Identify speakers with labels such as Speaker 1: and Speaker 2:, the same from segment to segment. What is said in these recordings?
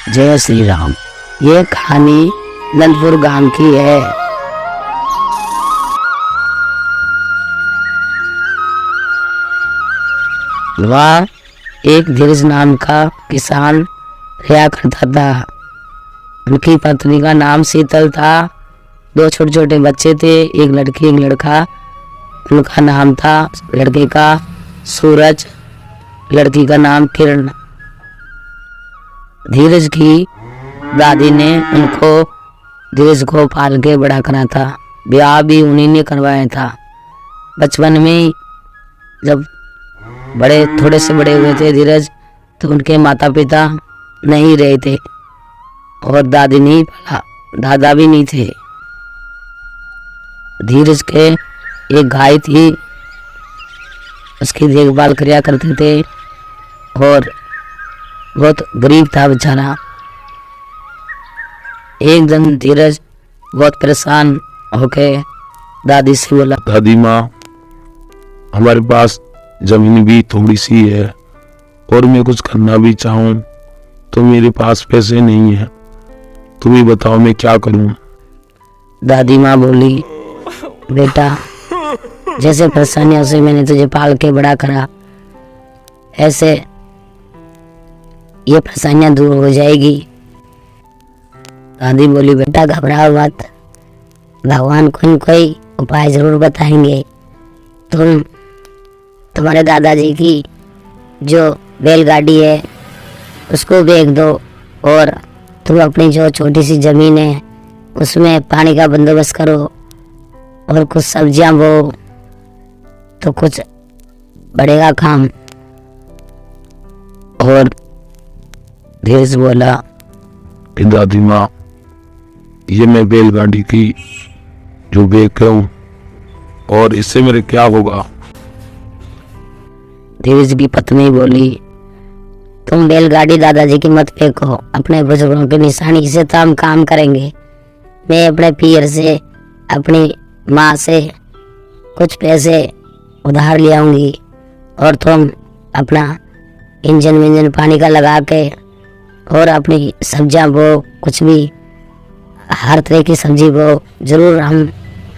Speaker 1: जय श्री राम। ये कहानी नंदपुर गांव की है। वह एक धीरज नाम का किसान रहा करता था। उनकी पत्नी का नाम शीतल था। 2 छोटे छोटे बच्चे थे, एक लड़की एक लड़का। उनका नाम था लड़के का सूरज, लड़की का नाम किरण। धीरज की दादी ने धीरज को पाल के बड़ा करा था। ब्याह भी उन्हीं ने करवाया था। बचपन में जब थोड़े से बड़े हुए थे धीरज, तो उनके माता पिता नहीं रहे थे और दादी नहीं पाला, दादा भी नहीं थे। धीरज के एक गाय थी, उसकी देखभाल किया करते थे और बहुत गरीब था बेचारा। एक दिन धीरज बहुत परेशान होके दादी से बोला,
Speaker 2: दादी माँ, हमारे पास जमीन भी थोड़ी सी है और मैं कुछ करना भी चाहूँ तो मेरे पास पैसे नहीं है, तुम ही बताओ मैं क्या करूँ।
Speaker 1: दादी माँ बोली, बेटा जैसे परेशानियों से मैंने तुझे पाल के बड़ा करा, ऐसे ये परेशानियां दूर हो जाएगी। दादी बोली, बेटा घबराओ मत, भगवान कोई न कोई उपाय जरूर बताएंगे। तुम्हारे दादाजी की जो बैलगाड़ी है उसको बेच दो और तुम अपनी जो छोटी सी जमीन है उसमें पानी का बंदोबस्त करो और कुछ सब्जियां बो तो कुछ बढ़ेगा काम। और धीरज बोला,
Speaker 2: दादी माँ, ये मैं बैलगाड़ी की जो बेच रहा हूँ और इससे मेरे क्या होगा।
Speaker 1: धीरज की पत्नी बोली, तुम बैलगाड़ी दादाजी की मत फेंको, अपने बुजुर्गों की निशानी से तो हम काम करेंगे। मैं अपने पीर से, अपनी माँ से कुछ पैसे उधार ले आऊंगी और तुम अपना इंजन विंजन पानी का लगा के और अपनी सब्जियां बो, कुछ भी हर तरह की सब्जी बो, जरूर हम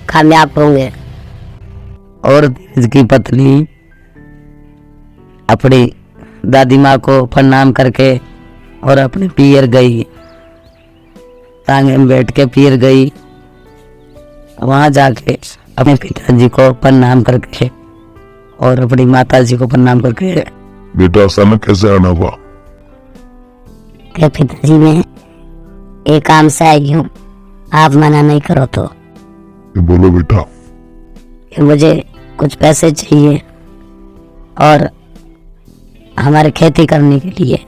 Speaker 1: कामयाब होंगे। और धीरज की पत्नी अपनी दादी माँ को प्रणाम करके और अपने पीर गई, टांगे में बैठ के पीर गई। वहां जाके अपने पिताजी को प्रणाम करके और अपनी माता जी को प्रणाम करके,
Speaker 2: बेटा अचानक कैसे आना हुआ।
Speaker 1: पिताजी मैं एक काम से आई हूँ, आप मना नहीं करो तो।
Speaker 2: बोलो बेटा।
Speaker 1: मुझे कुछ पैसे चाहिए और हमारे खेती करने के लिए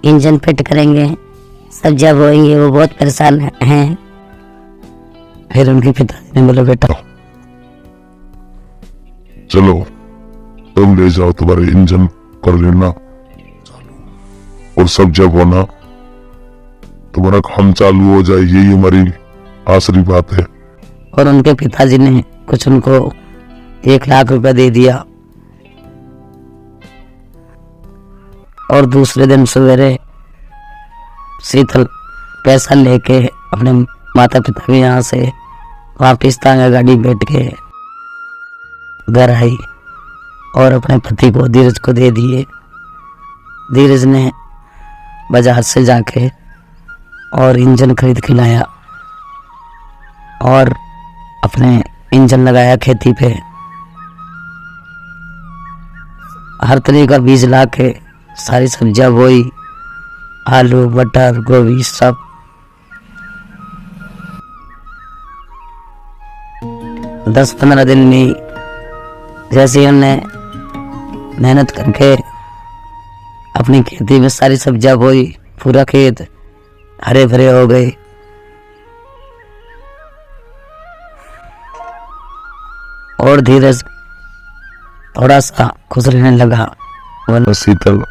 Speaker 1: इंजन फिट करेंगे, सब्जियां बोएंगे, वो बहुत परेशान हैं। फिर उनके पिताजी ने बोला, बेटा
Speaker 2: चलो तुम ले जाओ, तुम्हारे इंजन कर लेना और सब्जियां बोना, तुम्हारा काम चालू हो जाए, यही हमारी आखिरी बात है।
Speaker 1: और उनके पिताजी ने कुछ उनको 1 लाख रुपए दे दिया। और दूसरे दिन सवेरे शीतल पैसा लेके अपने माता पिता के यहाँ से वापिस तांगा गाड़ी बैठ के घर आई और अपने पति को, धीरज को दे दिए। धीरज ने बाजार से जाके और इंजन खरीद के लाया और अपने इंजन लगाया खेती पे। हर तरह का बीज ला के सारी सब्जियां बोई, आलू मटर गोभी सब। 10-15 दिन में जैसे हमने मेहनत करके अपनी खेती में सारी सब्जियां बोई, पूरा खेत हरे भरे हो गए। और धीरज थोड़ा सा खुश रहने लगा।
Speaker 2: शीतल,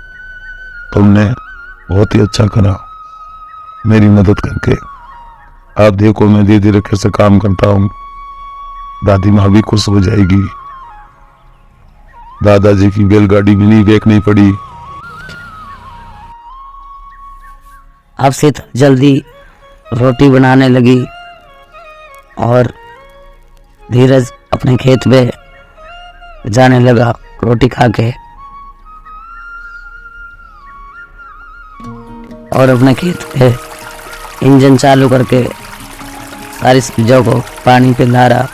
Speaker 2: तुमने बहुत ही अच्छा करा मेरी मदद करके। आप देखो मैं धीरे धीरे कैसे काम करता हूँ, दादी माँ भी खुश हो जाएगी, दादाजी की बैलगाड़ी भी नहीं बेचनी पड़ी।
Speaker 3: अब से जल्दी रोटी बनाने लगी और धीरज अपने खेत में जाने लगा रोटी खा के और अपने खेत पे इंजन चालू करके सारी सब्जियों को पानी पिला रहा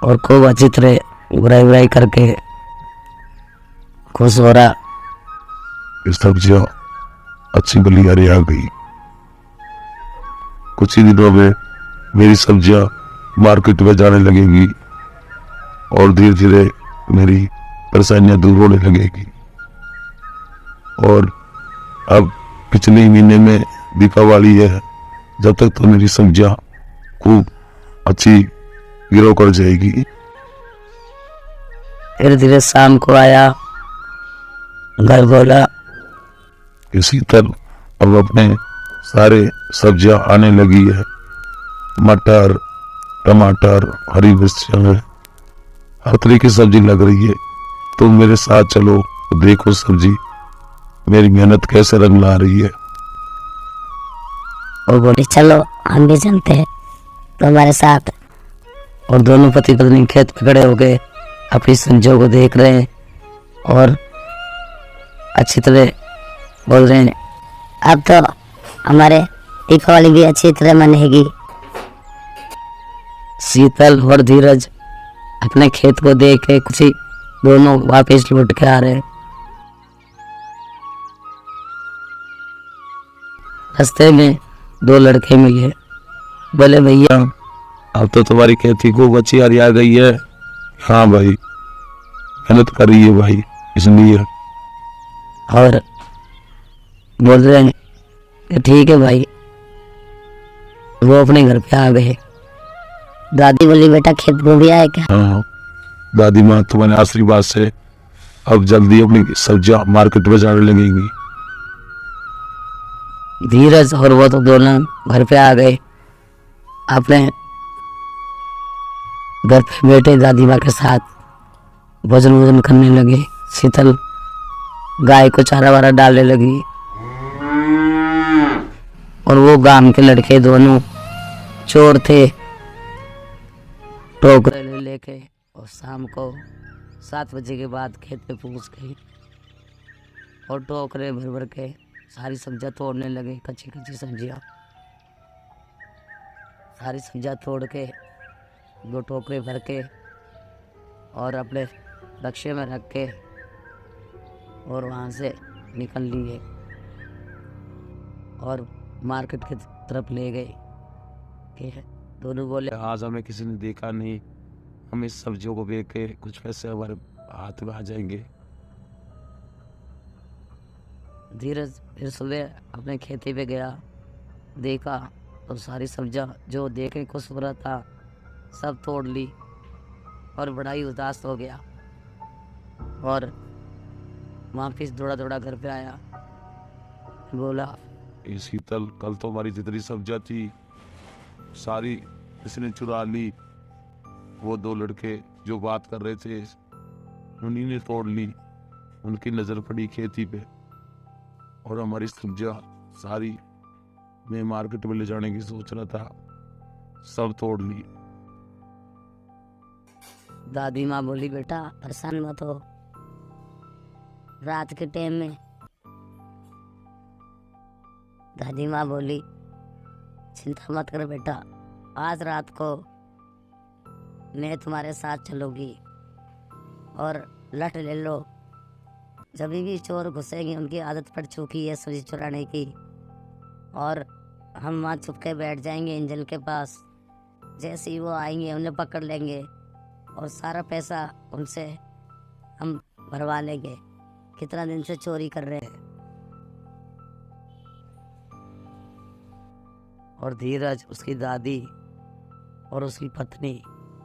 Speaker 3: और खूब अच्छी तरह बुराई बुराई करके खुश हो रहा।
Speaker 2: ये सब्जियां अच्छी बलियारी आ गई। कुछ ही दिनों में मेरी सब्जियां मार्केट में जाने लगेगी और धीरे धीरे मेरी परेशानियां दूर होने लगेगी। और अब पिछले महीने में दीपावली है, जब तक तो मेरी सब्जियां खूब अच्छी गिरो कर जाएगी।
Speaker 3: धीरे धीरे शाम को आया, घर बोला
Speaker 2: इसी तरह अब अपने सारे सब्जियां आने लगी है। मटर, टमाटर, हरी मिर्च, हर तरह की सब्जी लग रही है। तुम मेरे साथ चलो, देखो सब्जी मेरी मेहनत कैसे रंग ला रही है।
Speaker 3: और बोली
Speaker 1: चलो हम भी चलते हैं तुम्हारे साथ।
Speaker 3: और दोनों पति पत्नी खेत पे खड़े हो गए अपनी सब्जियों को देख रहे हैं और अच्छी तरह बोल रहे हैं
Speaker 1: अब तो हमारे दीपावली भी अच्छी तरह मनेगी।
Speaker 3: शीतल और धीरज अपने खेत को देख के खुशी दोनों वापस लौट के आ रहे हैं। रास्ते में दो लड़के मिले, बोले भैया
Speaker 2: अब तो तुम्हारी खेती खूब अच्छी हरी आ गई है। हाँ भाई, मेहनत कर रही है भाई, इसलिए।
Speaker 3: और बोल रहे हैं कि ठीक है भाई। वो अपने घर पे आ गए।
Speaker 1: दादी बोली बेटा खेत में भी आए क्या?
Speaker 2: हाँ दादी माँ, तुम्हारे आशीर्वाद से अब जल्दी अपनी सब्जियां मार्केट में जाने लगेंगी।
Speaker 3: धीरज और वो तो दोनों घर पे आ गए। अपने घर पे बैठे दादी माँ के साथ भोजन वोजन करने लगे। शीतल गाय को चारा वारा डालने लगी और वो गांव के लड़के दोनों चोर थे, टोकरे ले लेके और शाम को 7 बजे के बाद खेत पे पहुंच गई और टोकरे भर भर के सारी सब्जियां तोड़ने लगे। कच्ची कच्ची सब्जियां सारी सब्जियां तोड़ के 2 टोकरे भर के और अपने रक्शे में रख के और वहाँ से निकल लिए और मार्केट की तरफ ले गए। कि दोनों बोले
Speaker 2: आज हमें किसी ने देखा नहीं, हम इस सब्जियों को बेच के कुछ पैसे हमारे हाथ में आ जाएंगे।
Speaker 3: धीरज फिर सुबह अपने खेती पे गया, देखा तो सारी सब्जियां जो देखे खुश हो रहा था सब तोड़ ली और बड़ा ही उदास हो गया और वापिस दौड़ा दौड़ा घर पे आया। बोला
Speaker 2: ये शीतल, कल तो हमारी जितनी सब्जियां थी सारी इसने चुरा ली। वो 2 लड़के जो बात कर रहे थे उन्हीं ने तोड़ ली। उनकी नजर पड़ी खेती पे और हमारी सब्जियां सारी मैं मार्केट में ले जाने की सोच रहा था, सब तोड़ ली।
Speaker 3: दादी माँ बोली बेटा
Speaker 1: परेशान मत हो, रात के टाइम में। दादी माँ बोली चिंता मत कर बेटा, आज रात को मैं तुम्हारे साथ चलूंगी और लठ ले लो। जब भी चोर घुसेंगे उनकी आदत पड़ चुकी है सब्जी चुराने की और हम वहाँ छुप के बैठ जाएंगे इंजन के पास। जैसे ही वो आएंगे उन्हें पकड़ लेंगे और सारा पैसा उनसे हम भरवा लेंगे। कितना दिन से चोरी कर रहे हैं।
Speaker 3: और धीरज, उसकी दादी और उसकी पत्नी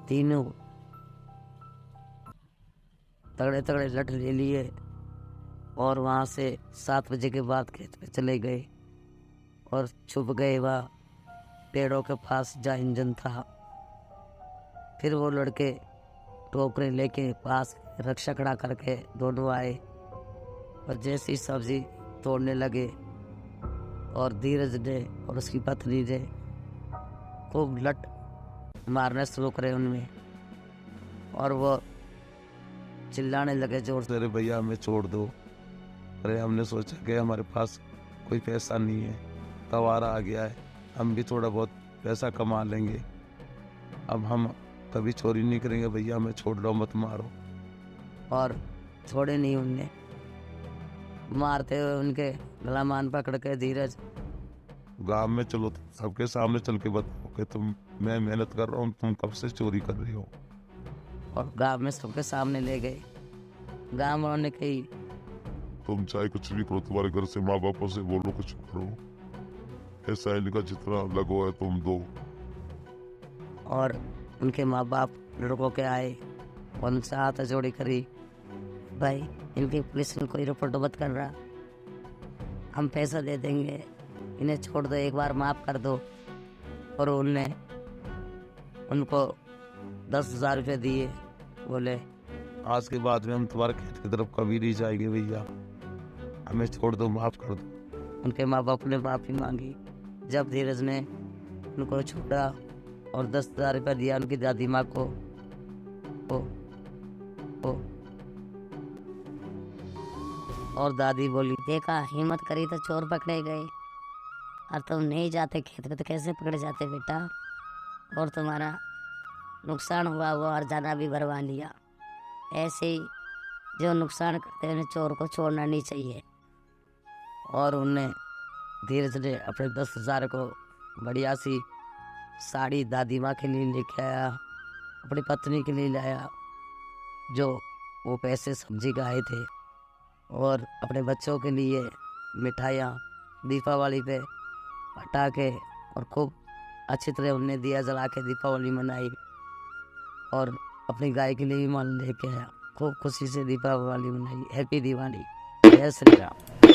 Speaker 3: तीनों तगड़े तगड़े लठ ले लिए और वहाँ से 7 बजे के बाद खेत पे चले गए और छुप गए वह पेड़ों के पास जहाँ इंजन था। फिर वो लड़के टोकरे लेके पास रक्षा खड़ा करके दोनों आए और जैसी सब्जी तोड़ने लगे और धीरज ने और उसकी पत्नी ने खूब लट मारना शुरू करे उनमें, और वो चिल्लाने लगे जोर से।
Speaker 2: अरे भैया हमें छोड़ दो। अरे हमने सोचा कि हमारे पास कोई पैसा नहीं है, तवारा आ गया है, हम भी थोड़ा बहुत पैसा कमा लेंगे, अब हम कभी चोरी नहीं करेंगे, भैया हमें छोड़ लो, मत मारो।
Speaker 3: और छोड़े नहीं उनने, मारते हुए उनके गला मान पकड़ के धीरज
Speaker 2: गांव में चलो, सबके सामने चल के बताओ कि मैं मेहनत कर रहा हूँ, तुम कब से चोरी कर रही हो।
Speaker 3: और गांव में सबके सामने ले गए। गांव वालों ने कही
Speaker 2: तुम चाहे कुछ भी करो, तुम्हारे घर से माँ बापों से बोलो कुछ करो, ऐसा है इनका जितना लगो है तुम दो।
Speaker 3: और उनके माँ बाप लड़कों के आए और उनसे हाथ जोड़ी करी, भाई इनकी पुलिस में कोई रिपोर्ट मत कर रहा, हम पैसा दे देंगे, इन्हें छोड़ दो, एक बार माफ़ कर दो। और उनने उनको 10,000 रुपये दिए, बोले
Speaker 2: आज के बाद में हम तुम्हारे खेत की तरफ कभी नहीं जाएंगे भैया, हमें छोड़ दो, माफ कर दो।
Speaker 3: उनके माँ बाप ने माफ़ी मांगी। जब धीरज ने उनको छोड़ा और 10,000 रुपये दिया उनकी दादी माँ को, और दादी बोली
Speaker 1: देखा, हिम्मत करी तो चोर पकड़े गए, और तुम नहीं जाते खेत में तो कैसे पकड़े जाते बेटा, और तुम्हारा नुकसान हुआ वो और जाना भी भरवा लिया। ऐसे ही जो नुकसान करते हैं चोर को छोड़ना नहीं चाहिए।
Speaker 3: और उनने धीरज ने अपने 10,000 को बढ़िया सी साड़ी दादी माँ के लिए लेके आया, अपनी पत्नी के लिए लाया, जो वो पैसे सब्जी का आए थे, और अपने बच्चों के लिए मिठाइयाँ, दीपावली पे पटाखे, और खूब अच्छी तरह उनने दिया जला के दीपावली मनाई। और अपनी गाय के लिए भी माल लेके आया, खूब खुशी से दीपावली मनाई। हैप्पी दिवाली, जय श्री राम।